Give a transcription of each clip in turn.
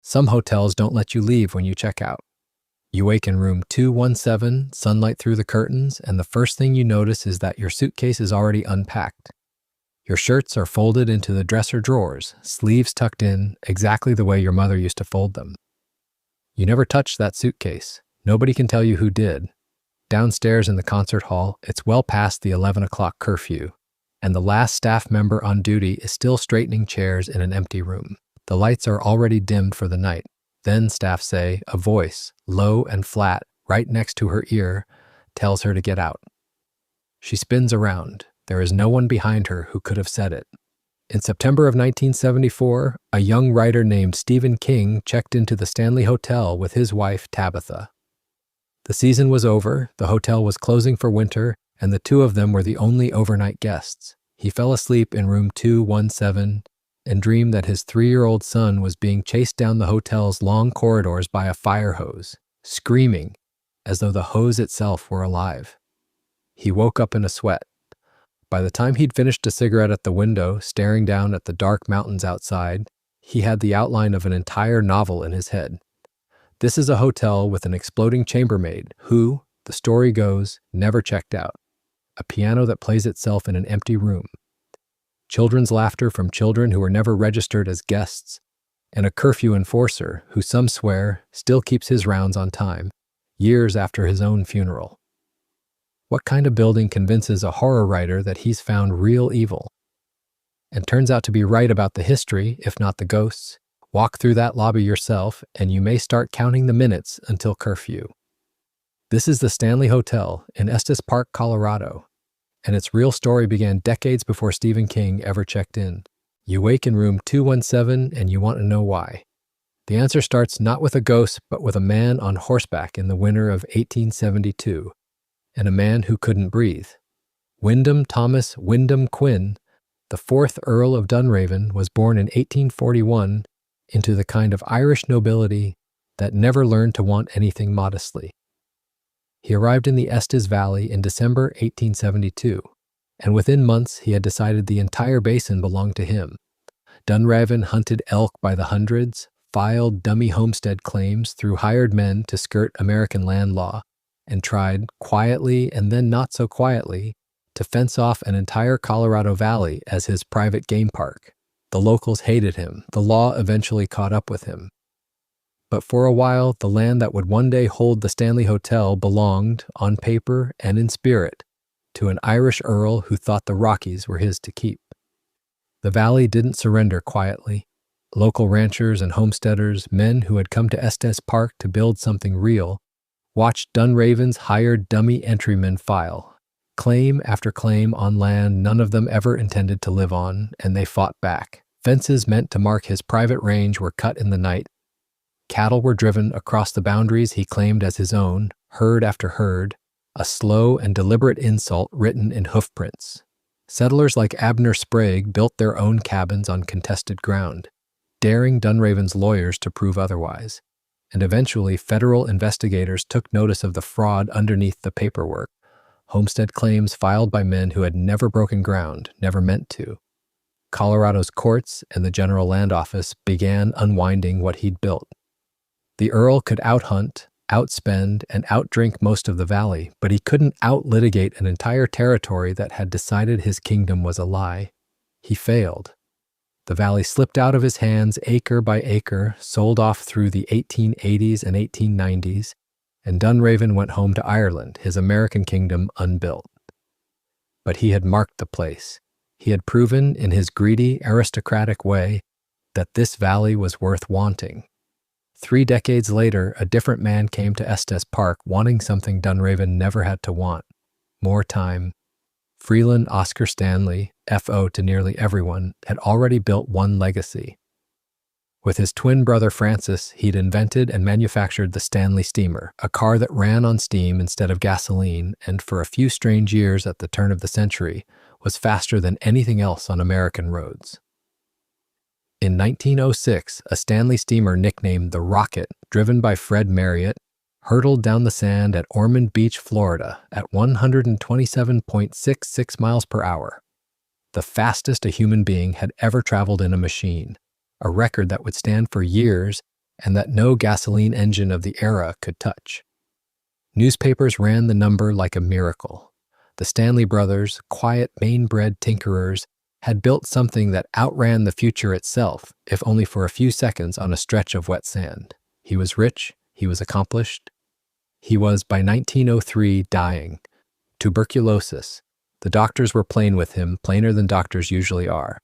Some hotels don't let you leave when you check out. You wake in room 217, sunlight through the curtains, and the first thing you notice is that your suitcase is already unpacked. Your shirts are folded into the dresser drawers, sleeves tucked in, exactly the way your mother used to fold them. You never touched that suitcase. Nobody can tell you who did. Downstairs in the concert hall, it's well past the 11 o'clock curfew, and the last staff member on duty is still straightening chairs in an empty room. The lights are already dimmed for the night. Then, staff say, a voice, low and flat, right next to her ear, tells her to get out. She spins around. There is no one behind her who could have said it. In September of 1974, a young writer named Stephen King checked into the Stanley Hotel with his wife, Tabitha. The season was over, the hotel was closing for winter, and the two of them were the only overnight guests. He fell asleep in room 217 and dreamed that his 3-year-old son was being chased down the hotel's long corridors by a fire hose, screaming as though the hose itself were alive. He woke up in a sweat. By the time he'd finished a cigarette at the window, staring down at the dark mountains outside, he had the outline of an entire novel in his head. This is a hotel with an exploding chambermaid who, the story goes, never checked out. A piano that plays itself in an empty room. Children's laughter from children who were never registered as guests. And a curfew enforcer who, some swear, still keeps his rounds on time, years after his own funeral. What kind of building convinces a horror writer that he's found real evil? And turns out to be right about the history, if not the ghosts. Walk through that lobby yourself, and you may start counting the minutes until curfew. This is the Stanley Hotel in Estes Park, Colorado, and its real story began decades before Stephen King ever checked in. You wake in room 217, and you want to know why. The answer starts not with a ghost, but with a man on horseback in the winter of 1872. And a man who couldn't breathe. Wyndham Thomas Wyndham Quinn, the 4th Earl of Dunraven, was born in 1841 into the kind of Irish nobility that never learned to want anything modestly. He arrived in the Estes Valley in December 1872, and within months he had decided the entire basin belonged to him. Dunraven hunted elk by the hundreds, filed dummy homestead claims through hired men to skirt American land law, and tried, quietly and then not so quietly, to fence off an entire Colorado Valley as his private game park. The locals hated him. The law eventually caught up with him. But for a while, the land that would one day hold the Stanley Hotel belonged, on paper and in spirit, to an Irish earl who thought the Rockies were his to keep. The valley didn't surrender quietly. Local ranchers and homesteaders, men who had come to Estes Park to build something real, watched Dunraven's hired dummy entrymen file, claim after claim on land none of them ever intended to live on, and they fought back. Fences meant to mark his private range were cut in the night. Cattle were driven across the boundaries he claimed as his own, herd after herd, a slow and deliberate insult written in hoofprints. Settlers like Abner Sprague built their own cabins on contested ground, daring Dunraven's lawyers to prove otherwise. And eventually federal investigators took notice of the fraud underneath the paperwork, homestead claims filed by men who had never broken ground, never meant to. Colorado's courts and the General Land Office began unwinding what he'd built. The Earl could outhunt, outspend, and outdrink most of the valley, but he couldn't outlitigate an entire territory that had decided his kingdom was a lie. He failed. The valley slipped out of his hands acre by acre, sold off through the 1880s and 1890s, and Dunraven went home to Ireland, his American kingdom unbuilt. But he had marked the place. He had proven, in his greedy, aristocratic way, that this valley was worth wanting. 3 decades later, a different man came to Estes Park wanting something Dunraven never had to want: more time. Freeland Oscar Stanley, F.O. to nearly everyone, had already built one legacy. With his twin brother Francis, he'd invented and manufactured the Stanley Steamer, a car that ran on steam instead of gasoline, and for a few strange years at the turn of the century, was faster than anything else on American roads. In 1906, a Stanley steamer nicknamed the Rocket, driven by Fred Marriott, hurtled down the sand at Ormond Beach, Florida, at 127.66 miles per hour, the fastest a human being had ever traveled in a machine, a record that would stand for years and that no gasoline engine of the era could touch. Newspapers ran the number like a miracle. The Stanley brothers, quiet Maine-bred tinkerers, had built something that outran the future itself, if only for a few seconds on a stretch of wet sand. He was rich, he was accomplished. He was, by 1903, dying. Tuberculosis. The doctors were plain with him, plainer than doctors usually are.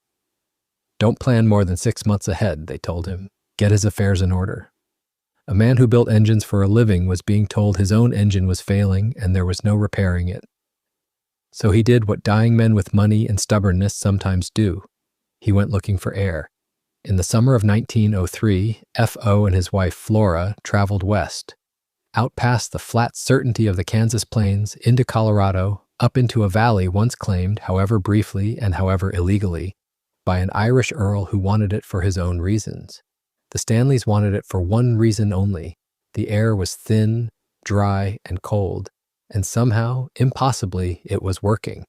Don't plan more than 6 months ahead, they told him. Get his affairs in order. A man who built engines for a living was being told his own engine was failing and there was no repairing it. So he did what dying men with money and stubbornness sometimes do. He went looking for air. In the summer of 1903, F.O. and his wife Flora traveled west, out past the flat certainty of the Kansas plains, into Colorado, up into a valley once claimed, however briefly and however illegally, by an Irish earl who wanted it for his own reasons. The Stanleys wanted it for one reason only. The air was thin, dry, and cold, and somehow, impossibly, it was working.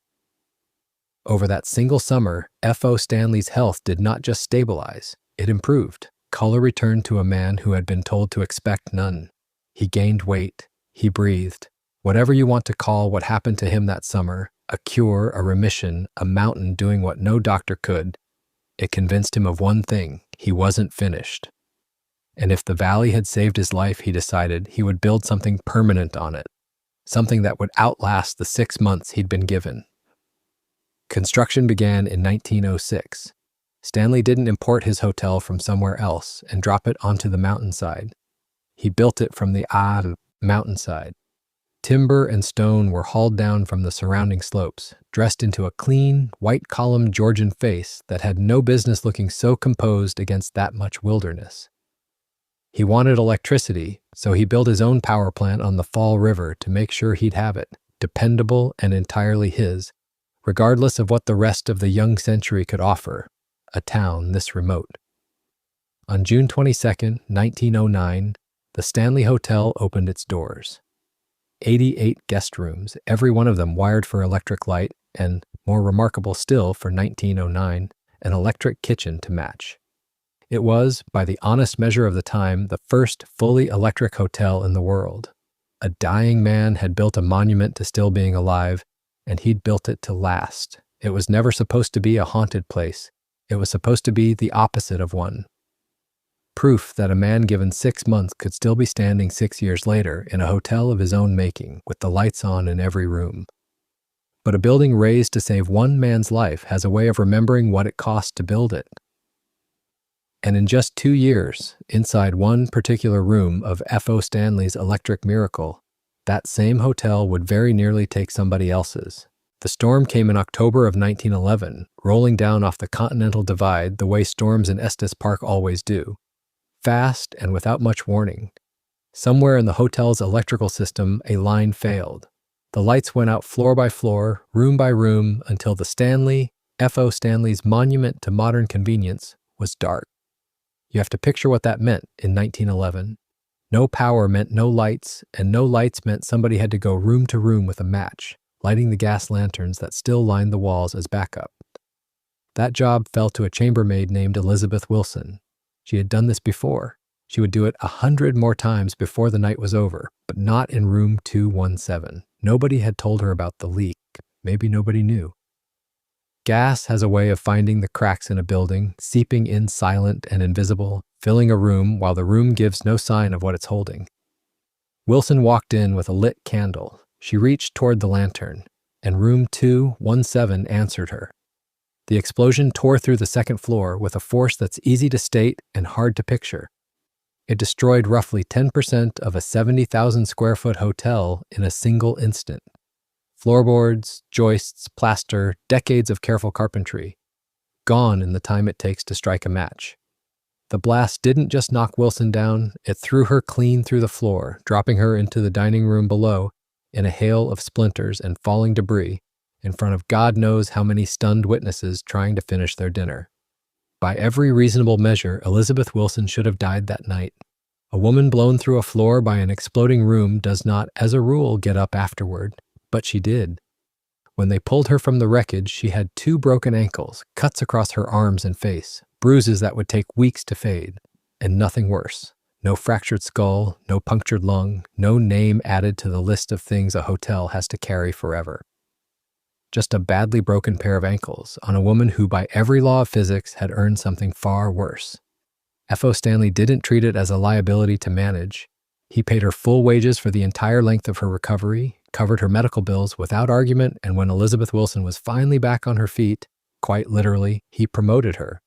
Over that single summer, F.O. Stanley's health did not just stabilize, it improved. Color returned to a man who had been told to expect none. He gained weight, he breathed. Whatever you want to call what happened to him that summer, a cure, a remission, a mountain doing what no doctor could, it convinced him of one thing: he wasn't finished. And if the valley had saved his life, he decided he would build something permanent on it, something that would outlast the 6 months he'd been given. Construction began in 1906. Stanley didn't import his hotel from somewhere else and drop it onto the mountainside. He built it from the mountainside. Timber and stone were hauled down from the surrounding slopes, dressed into a clean, white-columned Georgian face that had no business looking so composed against that much wilderness. He wanted electricity, so he built his own power plant on the Fall River to make sure he'd have it, dependable and entirely his, regardless of what the rest of the young century could offer, a town this remote. On June 22, 1909, the Stanley Hotel opened its doors. 88 guest rooms, every one of them wired for electric light, and, more remarkable still for 1909, an electric kitchen to match. It was, by the honest measure of the time, the first fully electric hotel in the world. A dying man had built a monument to still being alive, and he'd built it to last. It was never supposed to be a haunted place. It was supposed to be the opposite of one. Proof that a man given 6 months could still be standing 6 years later in a hotel of his own making, with the lights on in every room. But a building raised to save one man's life has a way of remembering what it cost to build it. And in just 2 years, inside one particular room of F.O. Stanley's electric miracle, that same hotel would very nearly take somebody else's. The storm came in October of 1911, rolling down off the Continental Divide the way storms in Estes Park always do. Fast and without much warning. Somewhere in the hotel's electrical system, a line failed. The lights went out floor by floor, room by room, until the Stanley, F.O. Stanley's monument to modern convenience, was dark. You have to picture what that meant in 1911. No power meant no lights, and no lights meant somebody had to go room to room with a match, lighting the gas lanterns that still lined the walls as backup. That job fell to a chambermaid named Elizabeth Wilson. She had done this before. She would do it 100 more times before the night was over, but not in room 217. Nobody had told her about the leak. Maybe nobody knew. Gas has a way of finding the cracks in a building, seeping in silent and invisible, filling a room while the room gives no sign of what it's holding. Wilson walked in with a lit candle. She reached toward the lantern, and room 217 answered her. The explosion tore through the second floor with a force that's easy to state and hard to picture. It destroyed roughly 10% of a 70,000 square foot hotel in a single instant. Floorboards, joists, plaster, decades of careful carpentry, gone in the time it takes to strike a match. The blast didn't just knock Wilson down, it threw her clean through the floor, dropping her into the dining room below in a hail of splinters and falling debris, in front of God knows how many stunned witnesses trying to finish their dinner. By every reasonable measure, Elizabeth Wilson should have died that night. A woman blown through a floor by an exploding room does not, as a rule, get up afterward, but she did. When they pulled her from the wreckage, she had 2 broken ankles, cuts across her arms and face, bruises that would take weeks to fade, and nothing worse. No fractured skull, no punctured lung, no name added to the list of things a hotel has to carry forever. Just a badly broken pair of ankles on a woman who, by every law of physics, had earned something far worse. F.O. Stanley didn't treat it as a liability to manage. He paid her full wages for the entire length of her recovery, covered her medical bills without argument, and when Elizabeth Wilson was finally back on her feet, quite literally, he promoted her.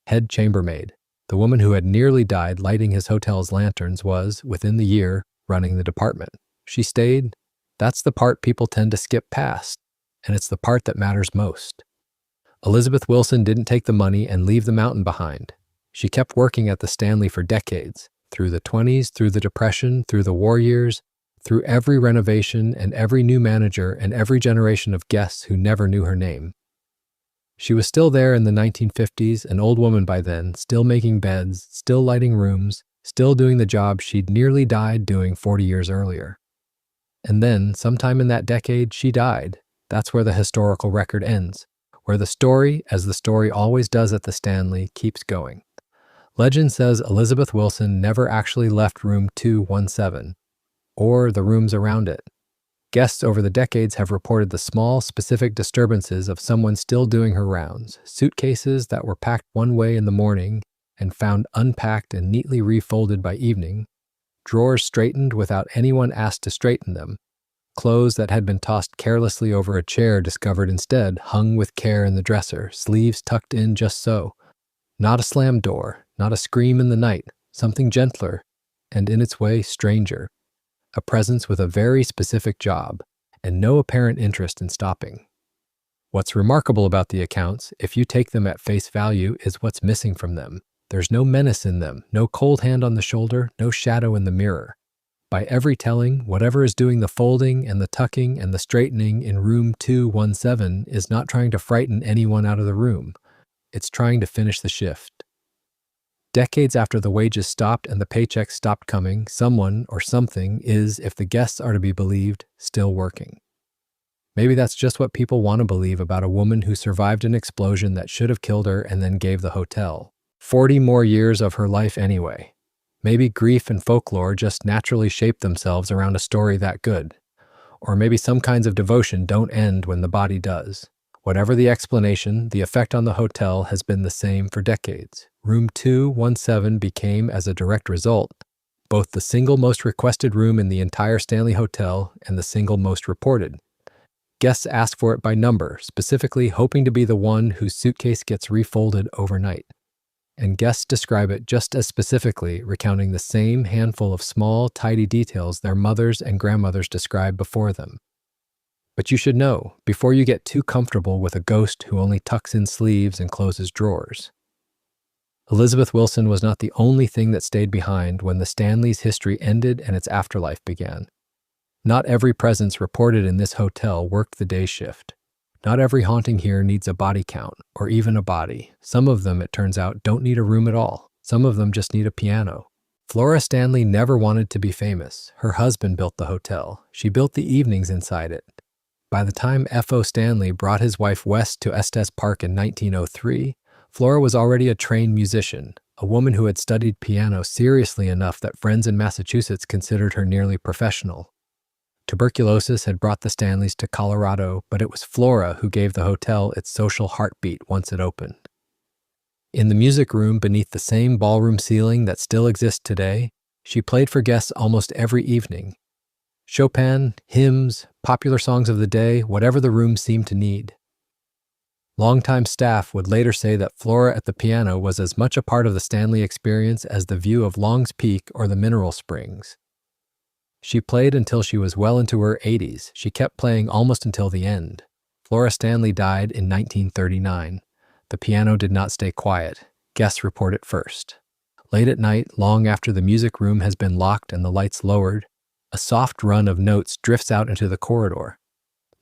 Head chambermaid, the woman who had nearly died lighting his hotel's lanterns, was, within the year, running the department. She stayed. That's the part people tend to skip past, and it's the part that matters most. Elizabeth Wilson didn't take the money and leave the mountain behind. She kept working at the Stanley for decades, through the 20s, through the Depression, through the war years, through every renovation and every new manager and every generation of guests who never knew her name. She was still there in the 1950s, an old woman by then, still making beds, still lighting rooms, still doing the job she'd nearly died doing 40 years earlier. And then, sometime in that decade, she died. That's where the historical record ends, where the story, as the story always does at the Stanley, keeps going. Legend says Elizabeth Wilson never actually left room 217, or the rooms around it. Guests over the decades have reported the small, specific disturbances of someone still doing her rounds, suitcases that were packed one way in the morning and found unpacked and neatly refolded by evening, drawers straightened without anyone asked to straighten them, clothes that had been tossed carelessly over a chair discovered instead hung with care in the dresser, sleeves tucked in just so. Not a slammed door, not a scream in the night, something gentler, and in its way stranger. A presence with a very specific job, and no apparent interest in stopping. What's remarkable about the accounts, if you take them at face value, is what's missing from them. There's no menace in them, no cold hand on the shoulder, no shadow in the mirror. By every telling, whatever is doing the folding and the tucking and the straightening in room 217 is not trying to frighten anyone out of the room. It's trying to finish the shift. Decades after the wages stopped and the paychecks stopped coming, someone or something is, if the guests are to be believed, still working. Maybe that's just what people want to believe about a woman who survived an explosion that should have killed her and then gave the hotel 40 more years of her life anyway. Maybe grief and folklore just naturally shape themselves around a story that good. Or maybe some kinds of devotion don't end when the body does. Whatever the explanation, the effect on the hotel has been the same for decades. Room 217 became, as a direct result, both the single most requested room in the entire Stanley Hotel and the single most reported. Guests ask for it by number, specifically hoping to be the one whose suitcase gets refolded overnight. And guests describe it just as specifically, recounting the same handful of small, tidy details their mothers and grandmothers described before them. But you should know, before you get too comfortable with a ghost who only tucks in sleeves and closes drawers. Elizabeth Wilson was not the only thing that stayed behind when the Stanley's history ended and its afterlife began. Not every presence reported in this hotel worked the day shift. Not every haunting here needs a body count, or even a body. Some of them, it turns out, don't need a room at all. Some of them just need a piano. Flora Stanley never wanted to be famous. Her husband built the hotel. She built the evenings inside it. By the time F.O. Stanley brought his wife west to Estes Park in 1903, Flora was already a trained musician, a woman who had studied piano seriously enough that friends in Massachusetts considered her nearly professional. Tuberculosis had brought the Stanleys to Colorado, but it was Flora who gave the hotel its social heartbeat once it opened. In the music room beneath the same ballroom ceiling that still exists today, she played for guests almost every evening. Chopin, hymns, popular songs of the day, whatever the room seemed to need. Longtime staff would later say that Flora at the piano was as much a part of the Stanley experience as the view of Long's Peak or the mineral springs. She played until she was well into her 80s. She kept playing almost until the end. Flora Stanley died in 1939. The piano did not stay quiet. Guests report it first. Late at night, long after the music room has been locked and the lights lowered, a soft run of notes drifts out into the corridor.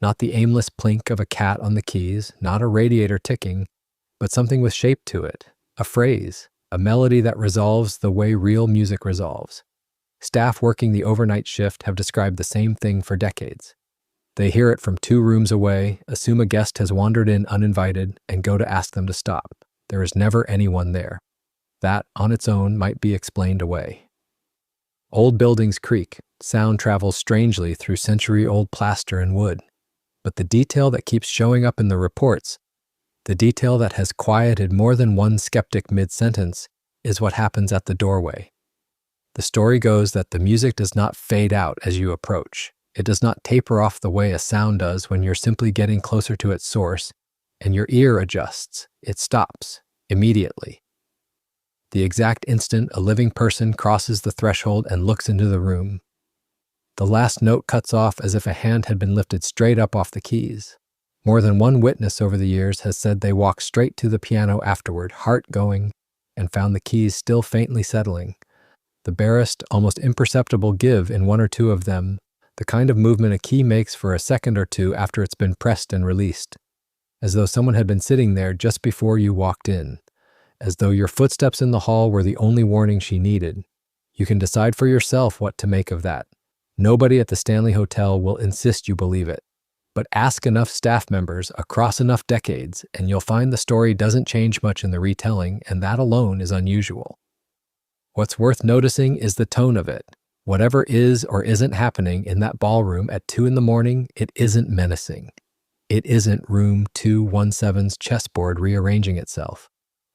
Not the aimless plink of a cat on the keys, not a radiator ticking, but something with shape to it, a phrase, a melody that resolves the way real music resolves. Staff working the overnight shift have described the same thing for decades. They hear it from 2 rooms away, assume a guest has wandered in uninvited, and go to ask them to stop. There is never anyone there. That, on its own, might be explained away. Old buildings creak, sound travels strangely through century-old plaster and wood. But the detail that keeps showing up in the reports, the detail that has quieted more than one skeptic mid-sentence, is what happens at the doorway. The story goes that the music does not fade out as you approach. It does not taper off the way a sound does when you're simply getting closer to its source, and your ear adjusts. It stops, immediately. The exact instant a living person crosses the threshold and looks into the room. The last note cuts off as if a hand had been lifted straight up off the keys. More than one witness over the years has said they walked straight to the piano afterward, heart going, and found the keys still faintly settling. The barest, almost imperceptible give in one or two of them, the kind of movement a key makes for a second or two after it's been pressed and released, as though someone had been sitting there just before you walked in, as though your footsteps in the hall were the only warning she needed. You can decide for yourself what to make of that. Nobody at the Stanley Hotel will insist you believe it, but ask enough staff members across enough decades and you'll find the story doesn't change much in the retelling, and that alone is unusual. What's worth noticing is the tone of it. Whatever is or isn't happening in that ballroom at 2 a.m, it isn't menacing. It isn't room 217's chessboard rearranging itself,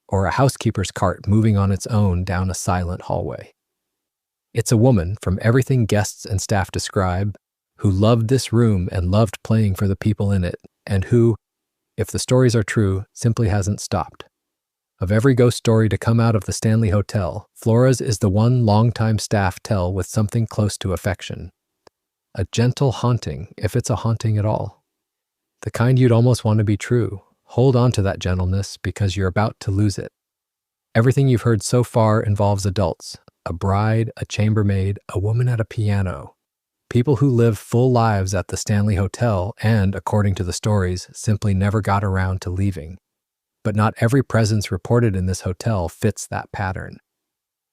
or a housekeeper's cart moving on its own down a silent hallway. It's a woman, from everything guests and staff describe, who loved this room and loved playing for the people in it, and who, if the stories are true, simply hasn't stopped. Of every ghost story to come out of the Stanley Hotel, Flora's is the one longtime staff tell with something close to affection. A gentle haunting, if it's a haunting at all. The kind you'd almost want to be true. Hold on to that gentleness because you're about to lose it. Everything you've heard so far involves adults. A bride, a chambermaid, a woman at a piano. People who live full lives at the Stanley Hotel and, according to the stories, simply never got around to leaving. But not every presence reported in this hotel fits that pattern.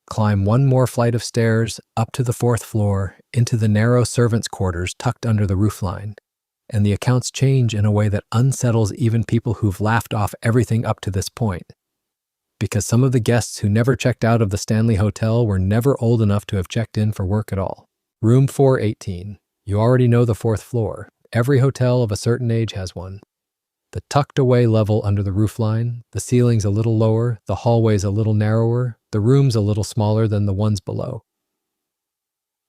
Climb one more flight of stairs, up to the 4th floor, into the narrow servants' quarters tucked under the roofline, and the accounts change in a way that unsettles even people who've laughed off everything up to this point. Because some of the guests who never checked out of the Stanley Hotel were never old enough to have checked in for work at all. Room 418. You already know the 4th floor. Every hotel of a certain age has one. The tucked-away level under the roofline, the ceiling's a little lower, the hallway's a little narrower, the room's a little smaller than the ones below.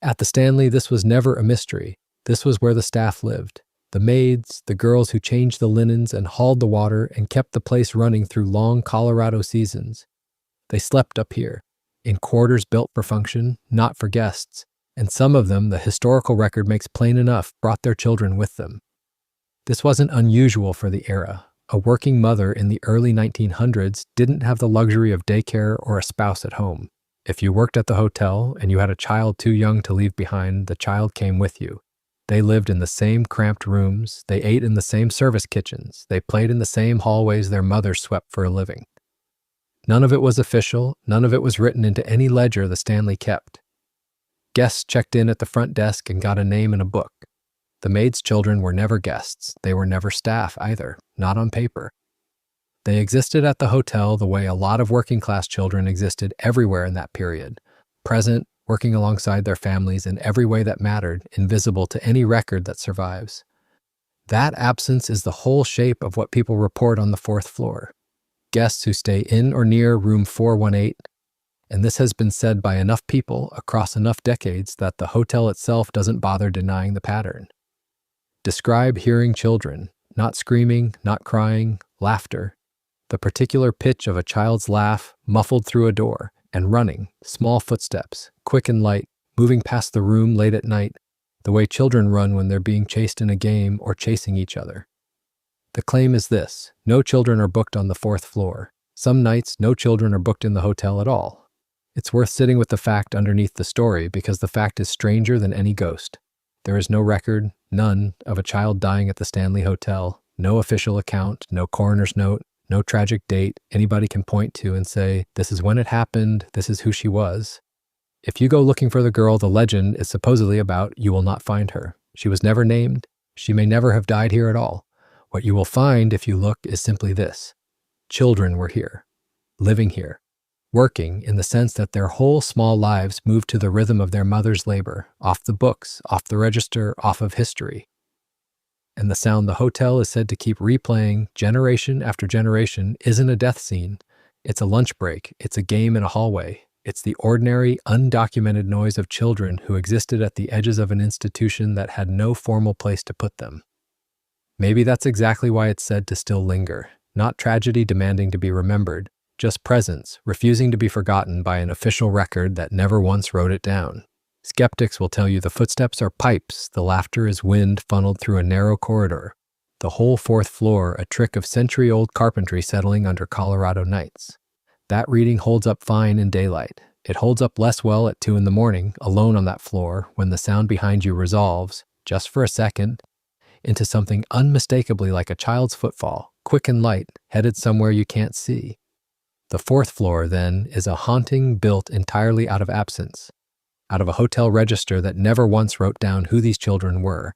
At the Stanley, this was never a mystery. This was where the staff lived. The maids, the girls who changed the linens and hauled the water and kept the place running through long Colorado seasons. They slept up here, in quarters built for function, not for guests, and some of them, the historical record makes plain enough, brought their children with them. This wasn't unusual for the era. A working mother in the early 1900s didn't have the luxury of daycare or a spouse at home. If you worked at the hotel and you had a child too young to leave behind, the child came with you. They lived in the same cramped rooms, they ate in the same service kitchens, they played in the same hallways their mothers swept for a living. None of it was official, none of it was written into any ledger the Stanley kept. Guests checked in at the front desk and got a name in a book. The maids' children were never guests. They were never staff either, not on paper. They existed at the hotel the way a lot of working-class children existed everywhere in that period, present, working alongside their families in every way that mattered, invisible to any record that survives. That absence is the whole shape of what people report on the 4th floor. Guests who stay in or near room 418, and this has been said by enough people across enough decades that the hotel itself doesn't bother denying the pattern. Describe hearing children, not screaming, not crying, laughter. The particular pitch of a child's laugh muffled through a door, and running, small footsteps, quick and light, moving past the room late at night, the way children run when they're being chased in a game or chasing each other. The claim is this: no children are booked on the 4th floor. Some nights, no children are booked in the hotel at all. It's worth sitting with the fact underneath the story because the fact is stranger than any ghost. There is no record, none, of a child dying at the Stanley Hotel, no official account, no coroner's note, no tragic date anybody can point to and say, this is when it happened, this is who she was. If you go looking for the girl the legend is supposedly about, you will not find her. She was never named. She may never have died here at all. What you will find if you look is simply this: children were here, living here, Working in the sense that their whole small lives moved to the rhythm of their mother's labor, off the books, off the register, off of history. And the sound the hotel is said to keep replaying generation after generation isn't a death scene. It's a lunch break. It's a game in a hallway. It's the ordinary, undocumented noise of children who existed at the edges of an institution that had no formal place to put them. Maybe that's exactly why it's said to still linger. Not tragedy demanding to be remembered, just presence, refusing to be forgotten by an official record that never once wrote it down. Skeptics will tell you the footsteps are pipes, the laughter is wind funneled through a narrow corridor, the whole fourth floor a trick of century-old carpentry settling under Colorado nights. That reading holds up fine in daylight. It holds up less well at 2 a.m, alone on that floor, when the sound behind you resolves, just for a second, into something unmistakably like a child's footfall, quick and light, headed somewhere you can't see. The fourth floor, then, is a haunting built entirely out of absence, out of a hotel register that never once wrote down who these children were,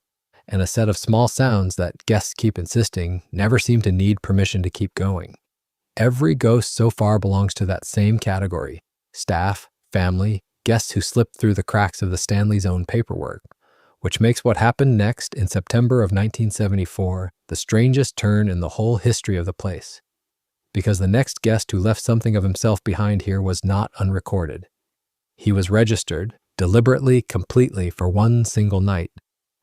and a set of small sounds that, guests keep insisting, never seem to need permission to keep going. Every ghost so far belongs to that same category: staff, family, guests who slipped through the cracks of the Stanley's own paperwork, which makes what happened next in September of 1974 the strangest turn in the whole history of the place. Because the next guest who left something of himself behind here was not unrecorded. He was registered, deliberately, completely, for one single night,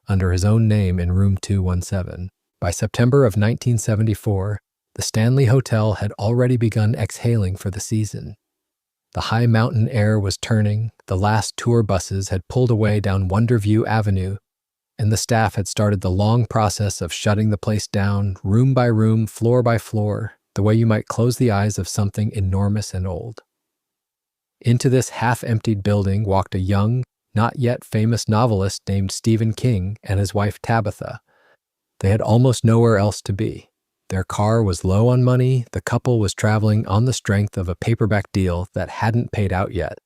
under his own name in room 217. By September of 1974, the Stanley Hotel had already begun exhaling for the season. The high mountain air was turning, the last tour buses had pulled away down Wonderview Avenue, and the staff had started the long process of shutting the place down, room by room, floor by floor, the way you might close the eyes of something enormous and old. Into this half-emptied building walked a young, not yet famous novelist named Stephen King and his wife Tabitha. They had almost nowhere else to be. Their car was low on money, the couple was traveling on the strength of a paperback deal that hadn't paid out yet,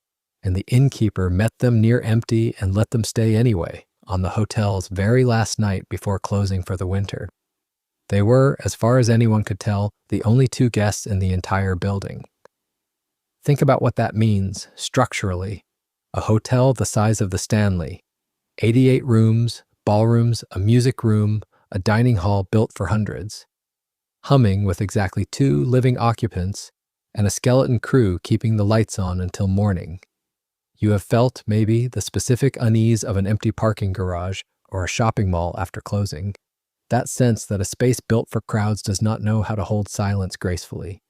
and the innkeeper met them near empty and let them stay anyway, on the hotel's very last night before closing for the winter. They were, as far as anyone could tell, the only 2 guests in the entire building. Think about what that means, structurally. A hotel the size of the Stanley, 88 rooms, ballrooms, a music room, a dining hall built for hundreds. Humming with exactly 2 living occupants and a skeleton crew keeping the lights on until morning. You have felt, maybe, the specific unease of an empty parking garage or a shopping mall after closing. That sense that a space built for crowds does not know how to hold silence gracefully.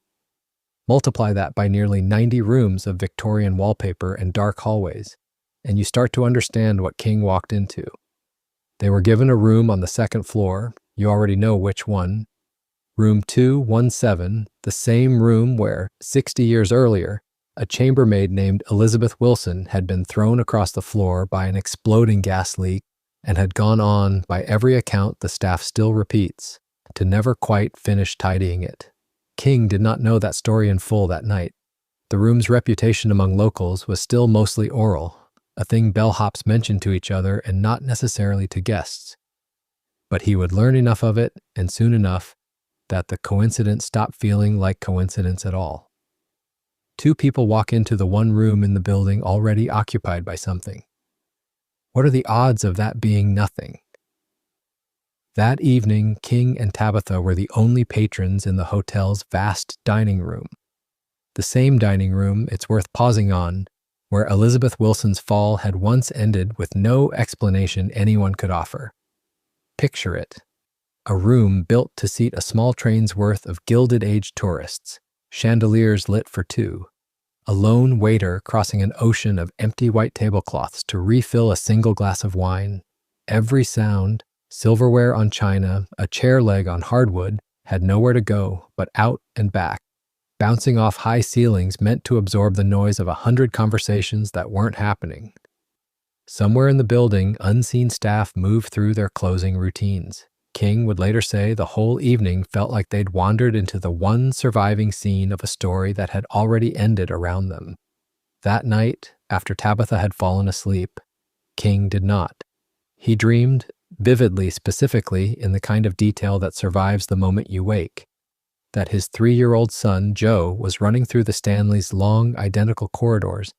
Multiply that by nearly 90 rooms of Victorian wallpaper and dark hallways, and you start to understand what King walked into. They were given a room on the 2nd floor, you already know which one, room 217, the same room where, 60 years earlier, a chambermaid named Elizabeth Wilson had been thrown across the floor by an exploding gas leak and had gone on, by every account the staff still repeats, to never quite finish tidying it. King did not know that story in full that night. The room's reputation among locals was still mostly oral, a thing bellhops mentioned to each other and not necessarily to guests. But he would learn enough of it, and soon enough, that the coincidence stopped feeling like coincidence at all. 2 people walk into the one room in the building already occupied by something. What are the odds of that being nothing? That evening, King and Tabitha were the only patrons in the hotel's vast dining room. The same dining room, it's worth pausing on, where Elizabeth Wilson's fall had once ended with no explanation anyone could offer. Picture it. A room built to seat a small train's worth of Gilded-Age tourists, chandeliers lit for 2, a lone waiter crossing an ocean of empty white tablecloths to refill a single glass of wine. Every sound, silverware on china, a chair leg on hardwood, had nowhere to go but out and back, bouncing off high ceilings meant to absorb the noise of 100 conversations that weren't happening. Somewhere in the building, unseen staff moved through their closing routines. King would later say the whole evening felt like they'd wandered into the one surviving scene of a story that had already ended around them. That night, after Tabitha had fallen asleep, King did not. He dreamed, vividly, specifically, in the kind of detail that survives the moment you wake. that his 3-year-old son, Joe, was running through the Stanleys' long, identical corridors,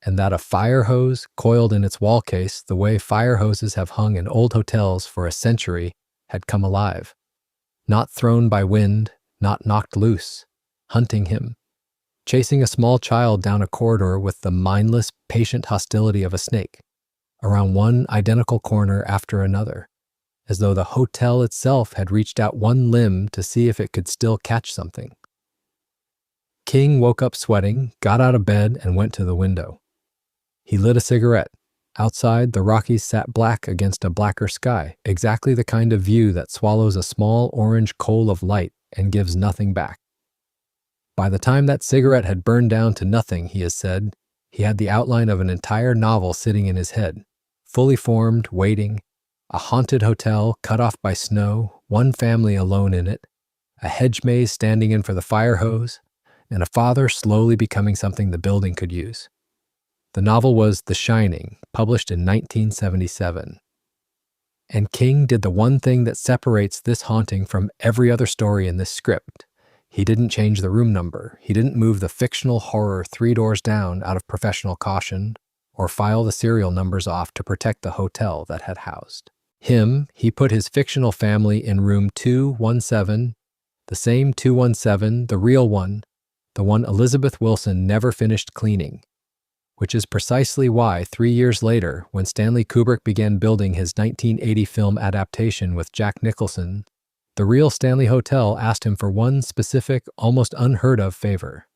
and that a fire hose coiled in its wall case the way fire hoses have hung in old hotels for a century had come alive. Not thrown by wind, not knocked loose, hunting him, chasing a small child down a corridor with the mindless, patient hostility of a snake, around one identical corner after another, as though the hotel itself had reached out one limb to see if it could still catch something. King woke up sweating, got out of bed, and went to the window. He lit a cigarette. Outside, the Rockies sat black against a blacker sky, exactly the kind of view that swallows a small orange coal of light and gives nothing back. By the time that cigarette had burned down to nothing, he has said, he had the outline of an entire novel sitting in his head, fully formed, waiting, a haunted hotel cut off by snow, one family alone in it, a hedge maze standing in for the fire hose, and a father slowly becoming something the building could use. The novel was The Shining, published in 1977. And King did the one thing that separates this haunting from every other story in this script. He didn't change the room number. He didn't move the fictional horror 3 doors down out of professional caution, or file the serial numbers off to protect the hotel that had housed him. He put his fictional family in room 217, the same 217, the real one, the one Elizabeth Wilson never finished cleaning, which is precisely why 3 years later, when Stanley Kubrick began building his 1980 film adaptation with Jack Nicholson, the real Stanley Hotel asked him for one specific, almost unheard of favor.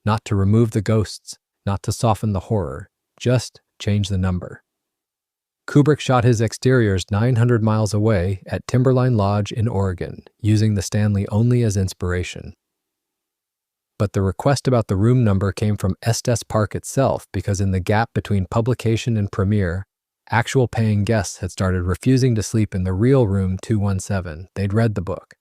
Not to remove the ghosts, not to soften the horror, just change the number. Kubrick shot his exteriors 900 miles away at Timberline Lodge in Oregon, using the Stanley only as inspiration. But the request about the room number came from Estes Park itself, because in the gap between publication and premiere, actual paying guests had started refusing to sleep in the real room 217. They'd read the book.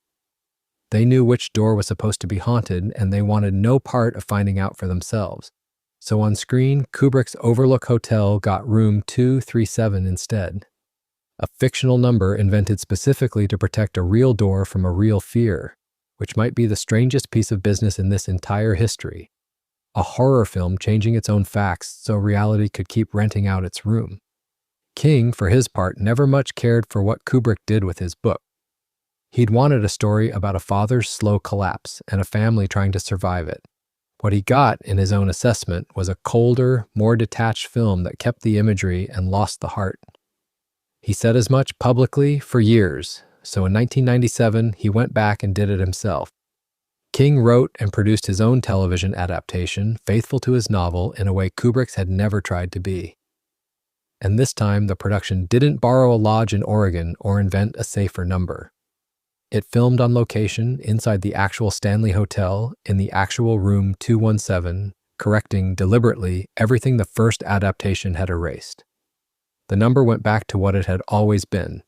They knew which door was supposed to be haunted, and they wanted no part of finding out for themselves. So on screen, Kubrick's Overlook Hotel got room 237 instead, a fictional number invented specifically to protect a real door from a real fear, which might be the strangest piece of business in this entire history. A horror film changing its own facts so reality could keep renting out its room. King, for his part, never much cared for what Kubrick did with his book. He'd wanted a story about a father's slow collapse and a family trying to survive it. What he got, in his own assessment, was a colder, more detached film that kept the imagery and lost the heart. He said as much publicly for years, so in 1997 he went back and did it himself. King wrote and produced his own television adaptation, faithful to his novel in a way Kubrick's had never tried to be. And this time the production didn't borrow a lodge in Oregon or invent a safer number. It filmed on location inside the actual Stanley Hotel in the actual room 217, correcting deliberately everything the first adaptation had erased. The number went back to what it had always been.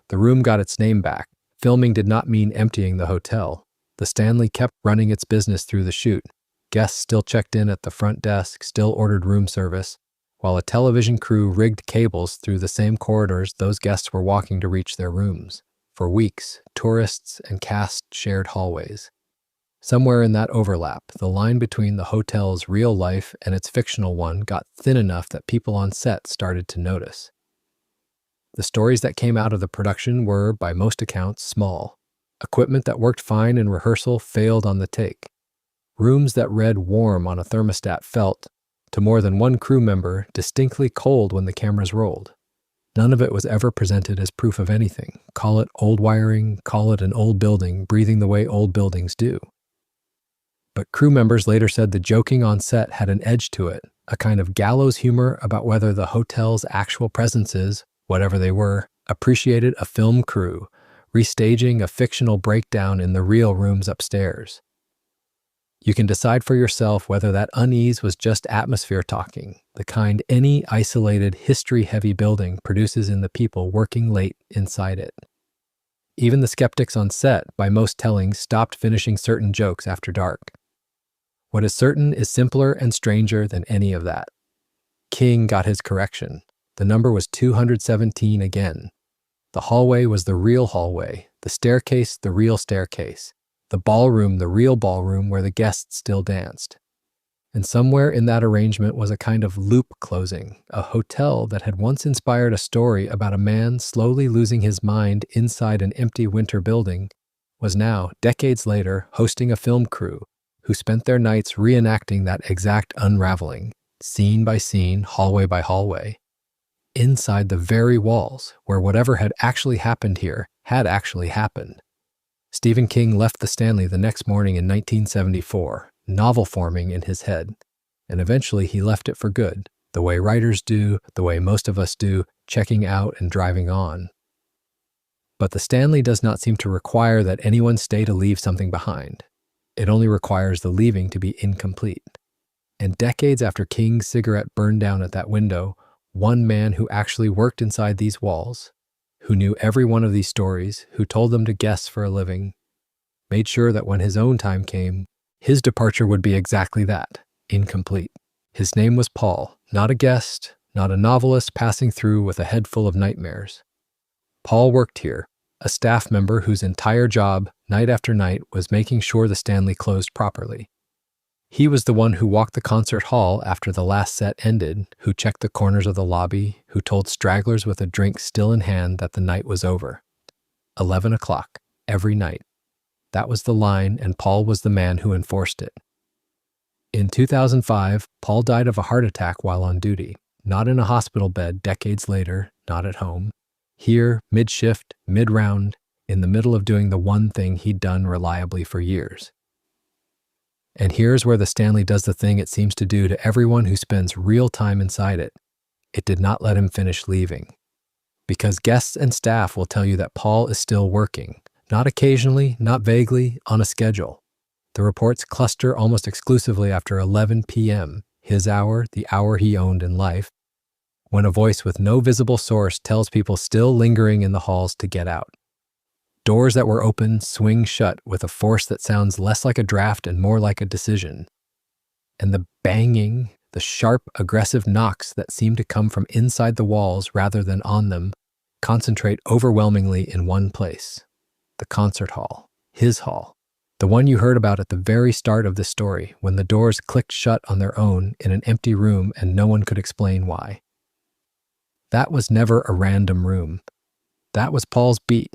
The room got its name back. Filming did not mean emptying the hotel. The Stanley kept running its business through the shoot. Guests still checked in at the front desk, still ordered room service, while a television crew rigged cables through the same corridors those guests were walking to reach their rooms. For weeks, tourists and cast shared hallways. Somewhere in that overlap, the line between the hotel's real life and its fictional one got thin enough that people on set started to notice. The stories that came out of the production were, by most accounts, small. Equipment that worked fine in rehearsal failed on the take. Rooms that read warm on a thermostat felt, to more than one crew member, distinctly cold when the cameras rolled. None of it was ever presented as proof of anything. Call it old wiring, call it an old building breathing the way old buildings do. But crew members later said the joking on set had an edge to it, a kind of gallows humor about whether the hotel's actual presences, whatever they were, appreciated a film crew, restaging a fictional breakdown in the real rooms upstairs. You can decide for yourself whether that unease was just atmosphere talking, the kind any isolated, history-heavy building produces in the people working late inside it. Even the skeptics on set, by most tellings, stopped finishing certain jokes after dark. What is certain is simpler and stranger than any of that. King got his correction. The number was 217 again. The hallway was the real hallway, the staircase the real staircase. The ballroom, the real ballroom where the guests still danced. And somewhere in that arrangement was a kind of loop closing, a hotel that had once inspired a story about a man slowly losing his mind inside an empty winter building, was now, decades later, hosting a film crew who spent their nights reenacting that exact unraveling, scene by scene, hallway by hallway, inside the very walls where whatever had actually happened here had actually happened. Stephen King left the Stanley the next morning in 1974, novel forming in his head, and eventually he left it for good, the way writers do, the way most of us do, checking out and driving on. But the Stanley does not seem to require that anyone stay to leave something behind. It only requires the leaving to be incomplete. And decades after King's cigarette burned down at that window, one man who actually worked inside these walls, who knew every one of these stories, who told them to guess for a living, made sure that when his own time came, his departure would be exactly that, incomplete. His name was Paul, not a guest, not a novelist passing through with a head full of nightmares. Paul worked here, a staff member whose entire job, night after night, was making sure the Stanley closed properly. He was the one who walked the concert hall after the last set ended, who checked the corners of the lobby, who told stragglers with a drink still in hand that the night was over. 11 o'clock, every night. That was the line, and Paul was the man who enforced it. In 2005, Paul died of a heart attack while on duty, not in a hospital bed decades later, not at home. Here, mid-shift, mid-round, in the middle of doing the one thing he'd done reliably for years. And here's where the Stanley does the thing it seems to do to everyone who spends real time inside it. It did not let him finish leaving. Because guests and staff will tell you that Paul is still working, not occasionally, not vaguely, on a schedule. The reports cluster almost exclusively after 11 p.m., his hour, the hour he owned in life, when a voice with no visible source tells people still lingering in the halls to get out. Doors that were open swing shut with a force that sounds less like a draft and more like a decision. And the banging, the sharp, aggressive knocks that seem to come from inside the walls rather than on them, concentrate overwhelmingly in one place. The concert hall, his hall, the one you heard about at the very start of this story when the doors clicked shut on their own in an empty room and no one could explain why. That was never a random room. That was Paul's beat.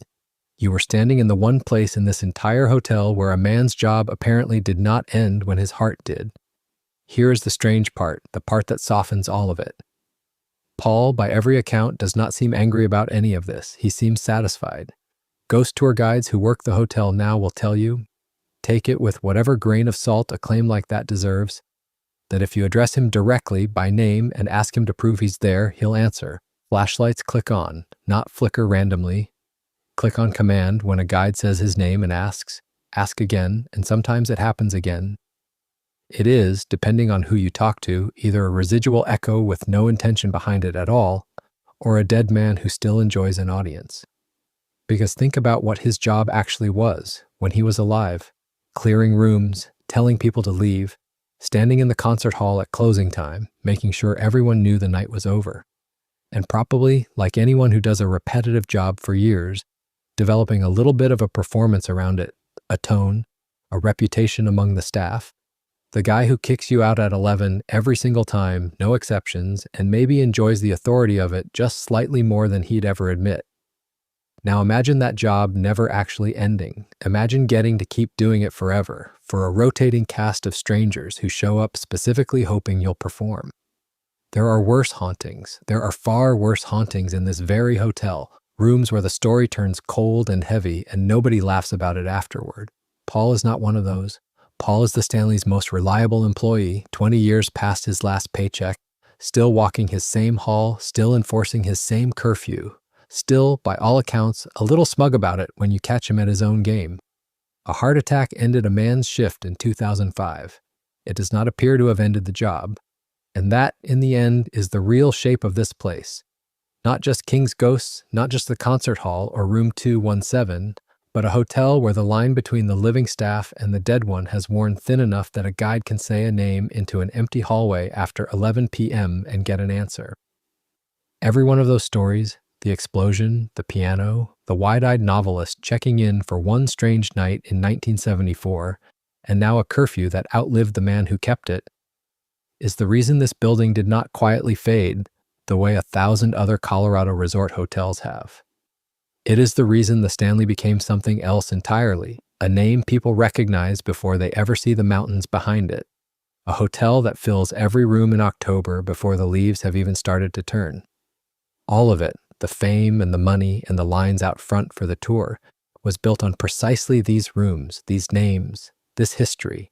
You were standing in the one place in this entire hotel where a man's job apparently did not end when his heart did. Here is the strange part, the part that softens all of it. Paul, by every account, does not seem angry about any of this. He seems satisfied. Ghost tour guides who work the hotel now will tell you, take it with whatever grain of salt a claim like that deserves, that if you address him directly by name and ask him to prove he's there, he'll answer. Flashlights click on, not flicker randomly. Click on command when a guide says his name and asks, ask again, and sometimes it happens again. It is, depending on who you talk to, either a residual echo with no intention behind it at all, or a dead man who still enjoys an audience. Because think about what his job actually was when he was alive, clearing rooms, telling people to leave, standing in the concert hall at closing time, making sure everyone knew the night was over. And probably, like anyone who does a repetitive job for years, developing a little bit of a performance around it, a tone, a reputation among the staff. The guy who kicks you out at 11 every single time, no exceptions, and maybe enjoys the authority of it just slightly more than he'd ever admit. Now imagine that job never actually ending. Imagine getting to keep doing it forever, for a rotating cast of strangers who show up specifically hoping you'll perform. There are worse hauntings. There are far worse hauntings in this very hotel, rooms where the story turns cold and heavy and nobody laughs about it afterward. Paul is not one of those. Paul is the Stanley's most reliable employee, 20 years past his last paycheck, still walking his same hall, still enforcing his same curfew, still, by all accounts, a little smug about it when you catch him at his own game. A heart attack ended a man's shift in 2005. It does not appear to have ended the job. And that, in the end, is the real shape of this place. Not just King's Ghosts, not just the concert hall or room 217, but a hotel where the line between the living staff and the dead one has worn thin enough that a guide can say a name into an empty hallway after 11 p.m. and get an answer. Every one of those stories, The explosion, the piano, the wide-eyed novelist checking in for one strange night in 1974, and now a curfew that outlived the man who kept it, is the reason this building did not quietly fade the way 1,000 other Colorado resort hotels have. It is the reason the Stanley became something else entirely, a name people recognize before they ever see the mountains behind it, a hotel that fills every room in October before the leaves have even started to turn. All of it, the fame and the money and the lines out front for the tour, was built on precisely these rooms, these names, this history,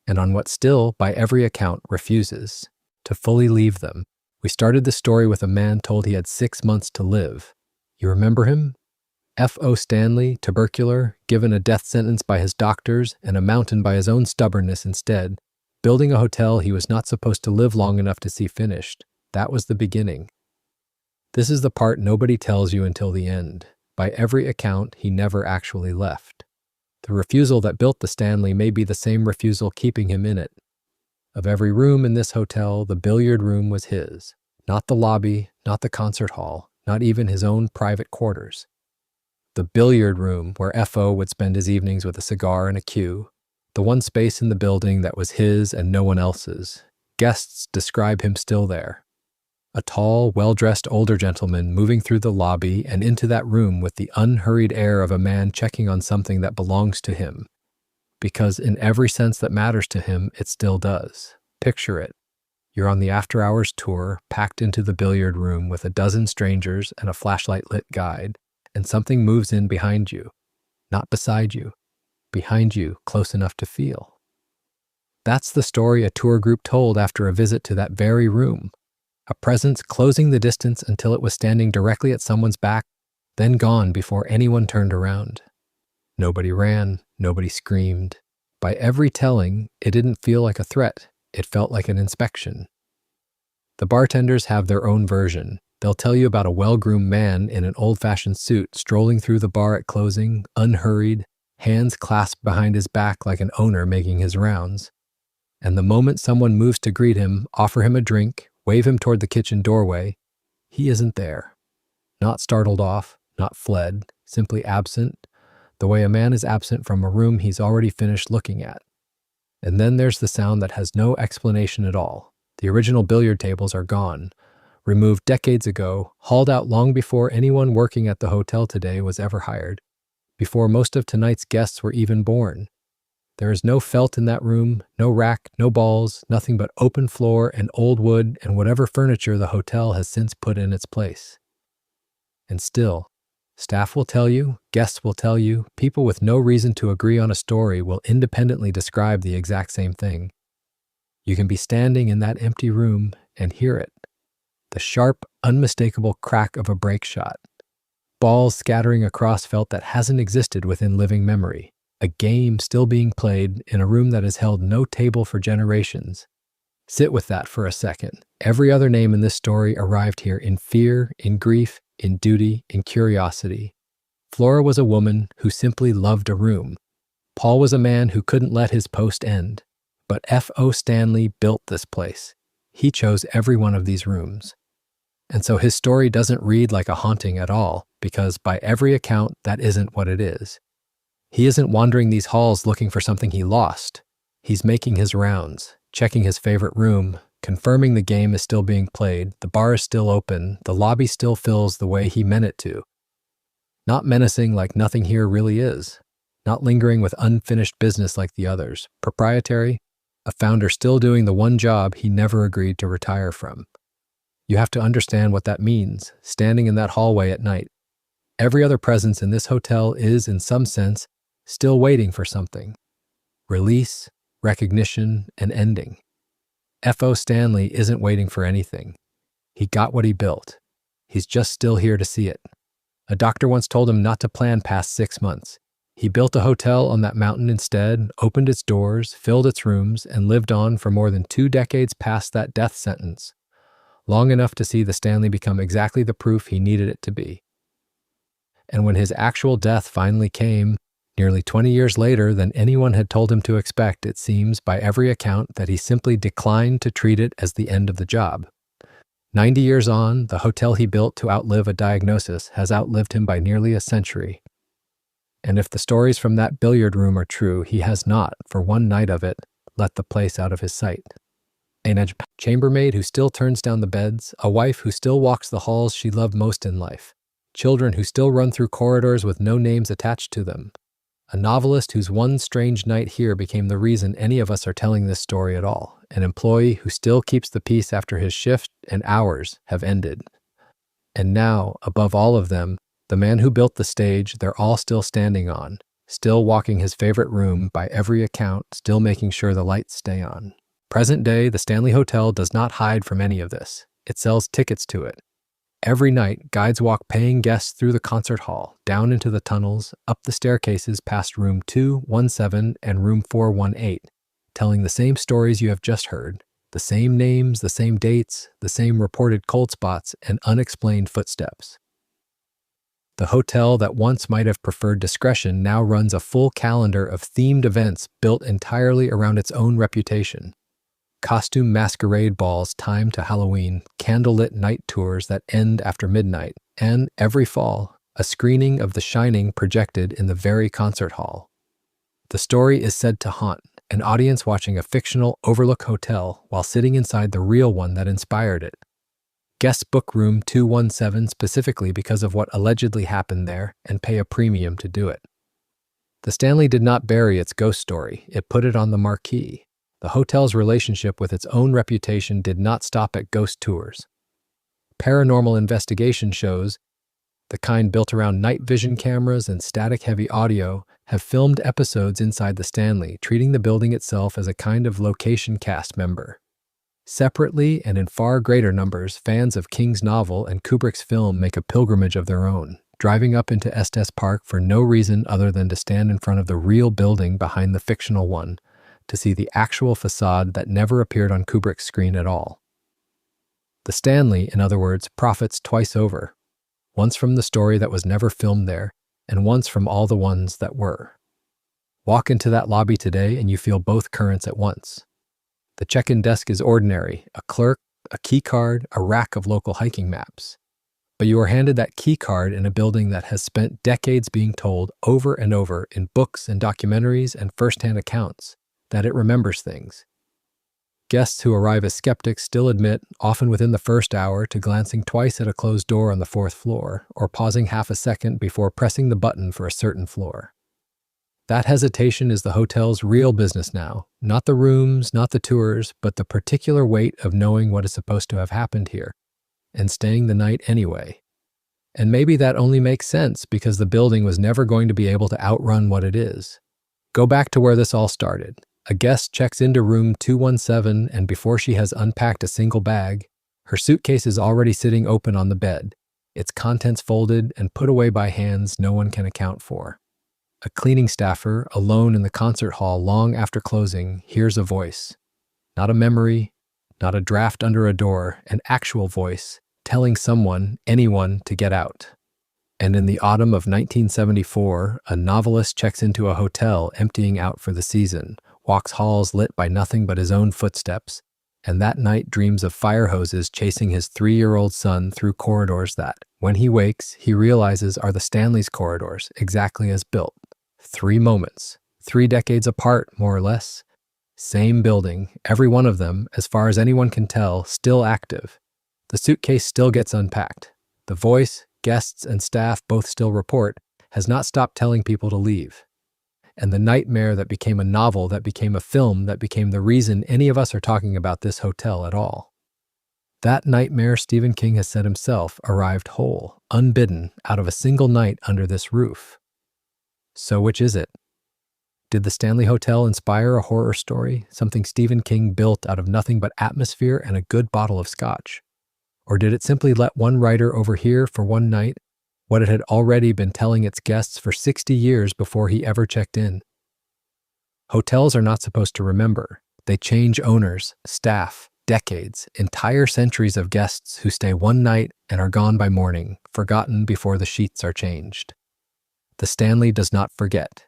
and on what still, by every account, refuses to fully leave them. We started the story with a man told he had 6 months to live. You remember him? F.O. Stanley, tubercular, given a death sentence by his doctors and a mountain by his own stubbornness instead, building a hotel he was not supposed to live long enough to see finished. That was the beginning. This is the part nobody tells you until the end. By every account, he never actually left. The refusal that built the Stanley may be the same refusal keeping him in it. Of every room in this hotel, the billiard room was his. Not the lobby, not the concert hall, not even his own private quarters. The billiard room where F.O. would spend his evenings with a cigar and a cue. The one space in the building that was his and no one else's. Guests describe him still there. A tall, well-dressed older gentleman moving through the lobby and into that room with the unhurried air of a man checking on something that belongs to him. Because in every sense that matters to him, it still does. Picture it. You're on the after-hours tour, packed into the billiard room with a dozen strangers and a flashlight-lit guide, and something moves in behind you. Not beside you. Behind you, close enough to feel. That's the story a tour group told after a visit to that very room. A presence closing the distance until it was standing directly at someone's back, then gone before anyone turned around. Nobody ran, nobody screamed. By every telling, it didn't feel like a threat. It felt like an inspection. The bartenders have their own version. They'll tell you about a well-groomed man in an old-fashioned suit strolling through the bar at closing, unhurried, hands clasped behind his back like an owner making his rounds. And the moment someone moves to greet him, offer him a drink, wave him toward the kitchen doorway, he isn't there. Not startled off, not fled, simply absent, the way a man is absent from a room he's already finished looking at. And then there's the sound that has no explanation at all. The original billiard tables are gone, removed decades ago, hauled out long before anyone working at the hotel today was ever hired, before most of tonight's guests were even born. There is no felt in that room, no rack, no balls, nothing but open floor and old wood and whatever furniture the hotel has since put in its place. And still, staff will tell you, guests will tell you, people with no reason to agree on a story will independently describe the exact same thing. You can be standing in that empty room and hear it. The sharp, unmistakable crack of a break shot. Balls scattering across felt that hasn't existed within living memory. A game still being played in a room that has held no table for generations. Sit with that for a second. Every other name in this story arrived here in fear, in grief, in duty, in curiosity. Flora was a woman who simply loved a room. Paul was a man who couldn't let his post end. But F.O. Stanley built this place. He chose every one of these rooms. And so his story doesn't read like a haunting at all, because by every account, that isn't what it is. He isn't wandering these halls looking for something he lost. He's making his rounds, checking his favorite room, confirming the game is still being played, the bar is still open, the lobby still fills the way he meant it to. Not menacing like nothing here really is. Not lingering with unfinished business like the others. Proprietary, a founder still doing the one job he never agreed to retire from. You have to understand what that means, standing in that hallway at night. Every other presence in this hotel is, in some sense, still waiting for something. Release, recognition, and ending. F.O. Stanley isn't waiting for anything. He got what he built. He's just still here to see it. A doctor once told him not to plan past 6 months. He built a hotel on that mountain instead, opened its doors, filled its rooms, and lived on for more than 2 decades past that death sentence. Long enough to see the Stanley become exactly the proof he needed it to be. And when his actual death finally came, nearly 20 years later than anyone had told him to expect, it seems, by every account, that he simply declined to treat it as the end of the job. 90 years on, the hotel he built to outlive a diagnosis has outlived him by nearly a century. And if the stories from that billiard room are true, he has not, for one night of it, let the place out of his sight. A chambermaid who still turns down the beds, a wife who still walks the halls she loved most in life, children who still run through corridors with no names attached to them, a novelist whose one strange night here became the reason any of us are telling this story at all, an employee who still keeps the peace after his shift and hours have ended. And now, above all of them, the man who built the stage they're all still standing on, still walking his favorite room by every account, still making sure the lights stay on. Present day, the Stanley Hotel does not hide from any of this. It sells tickets to it. Every night, guides walk paying guests through the concert hall, down into the tunnels, up the staircases past room 217 and room 418, telling the same stories you have just heard, the same names, the same dates, the same reported cold spots, and unexplained footsteps. The hotel that once might have preferred discretion now runs a full calendar of themed events built entirely around its own reputation. Costume masquerade balls timed to Halloween, candlelit night tours that end after midnight, and, every fall, a screening of The Shining projected in the very concert hall. The story is said to haunt an audience watching a fictional overlook hotel while sitting inside the real one that inspired it. Guests book room 217 specifically because of what allegedly happened there and pay a premium to do it. The Stanley did not bury its ghost story, it put it on the marquee. The hotel's relationship with its own reputation did not stop at ghost tours. Paranormal investigation shows, the kind built around night vision cameras and static-heavy audio, have filmed episodes inside the Stanley, treating the building itself as a kind of location cast member. Separately and in far greater numbers, fans of King's novel and Kubrick's film make a pilgrimage of their own, driving up into Estes Park for no reason other than to stand in front of the real building behind the fictional one, to see the actual facade that never appeared on Kubrick's screen at all. The Stanley, in other words, profits twice over, once from the story that was never filmed there, and once from all the ones that were. Walk into that lobby today and you feel both currents at once. The check-in desk is ordinary, a clerk, a key card, a rack of local hiking maps. But you are handed that key card in a building that has spent decades being told over and over in books and documentaries and first-hand accounts that it remembers things. Guests who arrive as skeptics still admit, often within the first hour, to glancing twice at a closed door on the 4th floor, or pausing half a second before pressing the button for a certain floor. That hesitation is the hotel's real business now, not the rooms, not the tours, but the particular weight of knowing what is supposed to have happened here, and staying the night anyway. And maybe that only makes sense because the building was never going to be able to outrun what it is. Go back to where this all started. A guest checks into room 217, and before she has unpacked a single bag, her suitcase is already sitting open on the bed, its contents folded and put away by hands no one can account for. A cleaning staffer, alone in the concert hall long after closing, hears a voice. Not a memory, not a draft under a door, an actual voice, telling someone, anyone, to get out. And in the autumn of 1974, a novelist checks into a hotel emptying out for the season, walks halls lit by nothing but his own footsteps, and that night dreams of fire hoses chasing his 3-year-old son through corridors that, when he wakes, he realizes are the Stanley's corridors, exactly as built. 3 moments, 3 decades apart, more or less. Same building, every one of them, as far as anyone can tell, still active. The suitcase still gets unpacked. The voice, guests, and staff both still report, has not stopped telling people to leave. And the nightmare that became a novel, that became a film, that became the reason any of us are talking about this hotel at all. That nightmare, Stephen King has said himself, arrived whole, unbidden, out of a single night under this roof. So which is it? Did the Stanley Hotel inspire a horror story, something Stephen King built out of nothing but atmosphere and a good bottle of scotch? Or did it simply let one writer overhear for one night what it had already been telling its guests for 60 years before he ever checked in? Hotels are not supposed to remember. They change owners, staff, decades, entire centuries of guests who stay one night and are gone by morning, forgotten before the sheets are changed. The Stanley does not forget.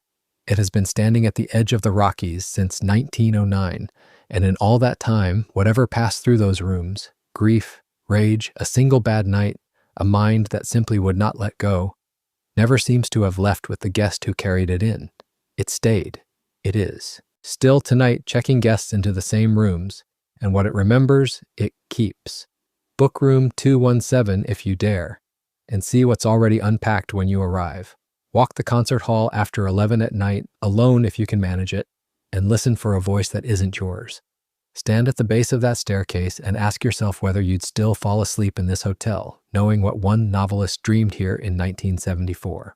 It has been standing at the edge of the Rockies since 1909, and in all that time, whatever passed through those rooms, grief, rage, a single bad night, a mind that simply would not let go, never seems to have left with the guest who carried it in. It stayed. It is. Still tonight, checking guests into the same rooms, and what it remembers, it keeps. Book room 217 if you dare, and see what's already unpacked when you arrive. Walk the concert hall after 11 at night, alone if you can manage it, and listen for a voice that isn't yours. Stand at the base of that staircase and ask yourself whether you'd still fall asleep in this hotel, knowing what one novelist dreamed here in 1974.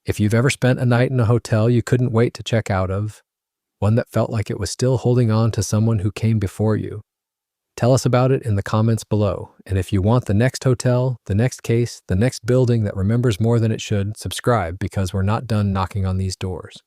If you've ever spent a night in a hotel you couldn't wait to check out of, one that felt like it was still holding on to someone who came before you, tell us about it in the comments below. And if you want the next hotel, the next case, the next building that remembers more than it should, subscribe because we're not done knocking on these doors.